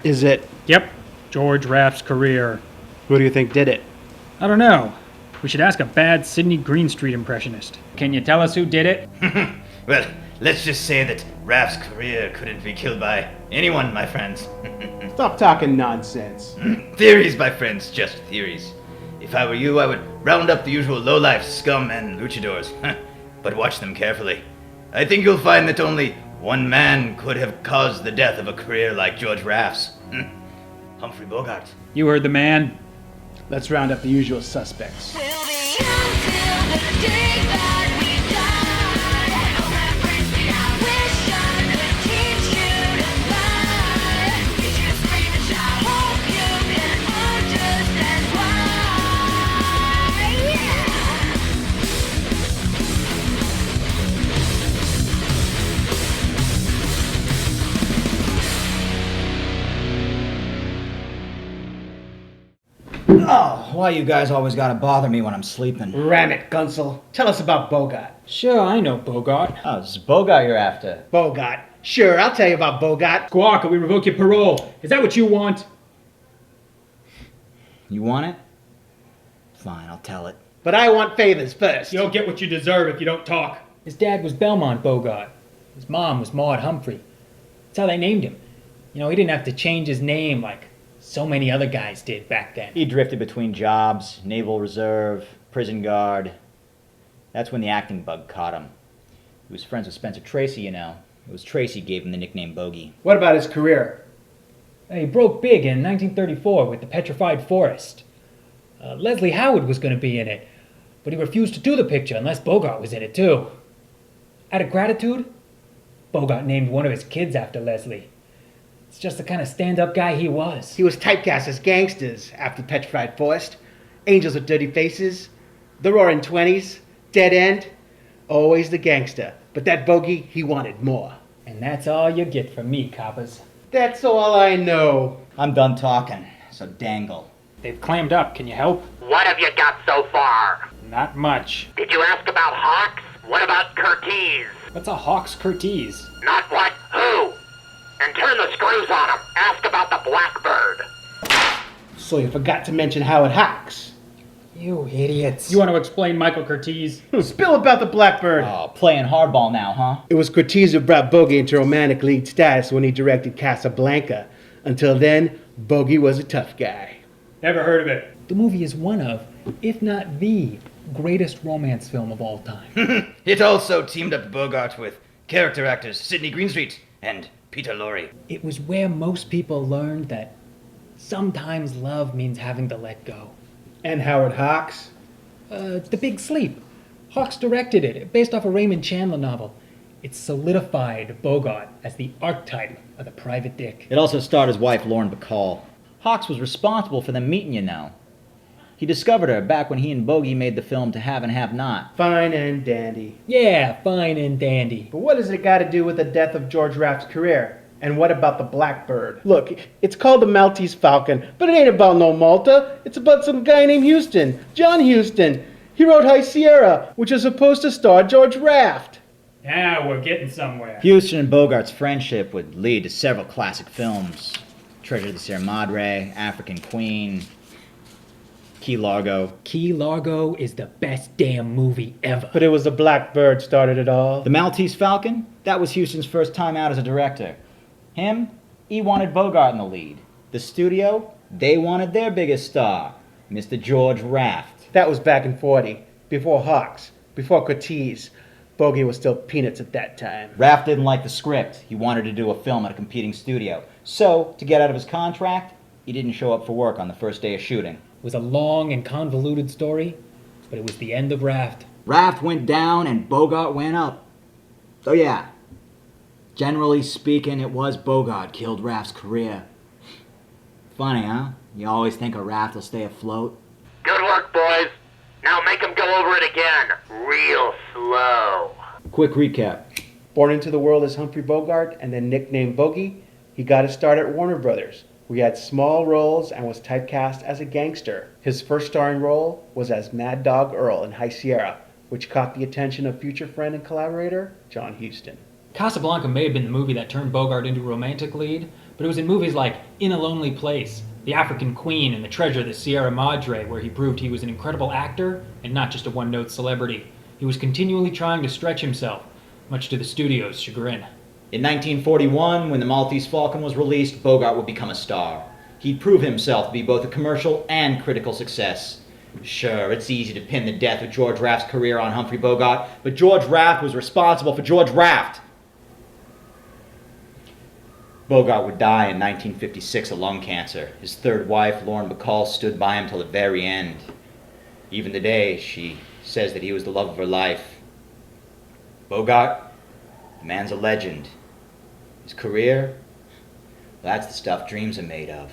Is it? Yep, George Raft's career. Who do you think did it? I don't know. We should ask a bad Sidney Greenstreet impressionist. Can you tell us who did it? Well, let's just say that Raph's career couldn't be killed by anyone, my friends. Stop talking nonsense. Theories, my friends, just theories. If I were you, I would round up the usual low-life scum and luchadors. But watch them carefully. I think you'll find that only one man could have caused the death of a career like George Raft's. Humphrey Bogart. You heard the man. Let's round up the usual suspects. We'll be young till the day that we die. I wish I could teach you to fly. Teach you to scream and shout. Hope you can understand why. Oh, why you guys always gotta bother me when I'm sleeping? Ram it, Gunsel. Tell us about Bogart. Sure, I know Bogart. Oh, this is Bogart you're after. Bogart. Sure, I'll tell you about Bogart. Squawk, or we revoke your parole. Is that what you want? You want it? Fine, I'll tell it. But I want favors first. You'll get what you deserve if you don't talk. His dad was Belmont Bogart. His mom was Maud Humphrey. That's how they named him. You know, he didn't have to change his name like so many other guys did back then. He drifted between jobs, Naval Reserve, prison guard. That's when the acting bug caught him. He was friends with Spencer Tracy, you know. It was Tracy gave him the nickname Bogey. What about his career? He broke big in 1934 with The Petrified Forest. Leslie Howard was going to be in it, but he refused to do the picture unless Bogart was in it too. Out of gratitude, Bogart named one of his kids after Leslie. It's just the kind of stand-up guy he was. He was typecast as gangsters after Petrified Forest, Angels with Dirty Faces, The Roaring Twenties, Dead End. Always the gangster. But that bogey, he wanted more. And that's all you get from me, coppers. That's all I know. I'm done talking, so dangle. They've clammed up. Can you help? What have you got so far? Not much. Did you ask about Hawks? What about Curtiz? What's a Hawks Curtiz? Not what, who? And turn the screws on him. Ask about the Blackbird. So you forgot to mention Howard Hawks. You idiots. You want to explain Michael Curtiz? Spill about the Blackbird. Oh, playing hardball now, huh? It was Curtiz who brought Bogey into romantic lead status when he directed Casablanca. Until then, Bogey was a tough guy. Never heard of it. The movie is one of, if not the, greatest romance film of all time. It also teamed up Bogart with character actors Sidney Greenstreet and Peter Lorre. It was where most people learned that sometimes love means having to let go. And Howard Hawks. The Big Sleep. Hawks directed it, based off a Raymond Chandler novel. It solidified Bogart as the archetype of the private dick. It also starred his wife, Lauren Bacall. Hawks was responsible for them meeting, you know. He discovered her back when he and Bogey made the film To Have and Have Not. Fine and dandy. Yeah, fine and dandy. But what has it got to do with the death of George Raft's career? And what about the Blackbird? Look, it's called the Maltese Falcon, but it ain't about no Malta. It's about some guy named Houston, John Houston. He wrote High Sierra, which is supposed to star George Raft. Now we're getting somewhere. Houston and Bogart's friendship would lead to several classic films. Treasure of the Sierra Madre, African Queen, Key Largo. Key Largo is the best damn movie ever. But it was the Blackbird started it all. The Maltese Falcon? That was Houston's first time out as a director. Him? He wanted Bogart in the lead. The studio? They wanted their biggest star, Mr. George Raft. That was back in 40, before Hawks, before Curtiz. Bogey was still peanuts at that time. Raft didn't like the script. He wanted to do a film at a competing studio. So, to get out of his contract, he didn't show up for work on the first day of shooting. It was a long and convoluted story, but it was the end of Raft. Raft went down and Bogart went up. So yeah, generally speaking, it was Bogart killed Raft's career. Funny, huh? You always think a Raft will stay afloat. Good work, boys. Now make him go over it again. Real slow. Quick recap. Born into the world as Humphrey Bogart and then nicknamed Bogey, he got his start at Warner Brothers, where he had small roles and was typecast as a gangster. His first starring role was as Mad Dog Earl in High Sierra, which caught the attention of future friend and collaborator John Huston. Casablanca may have been the movie that turned Bogart into a romantic lead, but it was in movies like In a Lonely Place, The African Queen, and The Treasure of the Sierra Madre, where he proved he was an incredible actor and not just a one-note celebrity. He was continually trying to stretch himself, much to the studio's chagrin. In 1941, when The Maltese Falcon was released, Bogart would become a star. He'd prove himself to be both a commercial and critical success. Sure, it's easy to pin the death of George Raft's career on Humphrey Bogart, but George Raft was responsible for George Raft. Bogart would die in 1956 of lung cancer. His third wife, Lauren Bacall, stood by him till the very end. Even today, she says that he was the love of her life. Bogart, the man's a legend. His career, that's the stuff dreams are made of.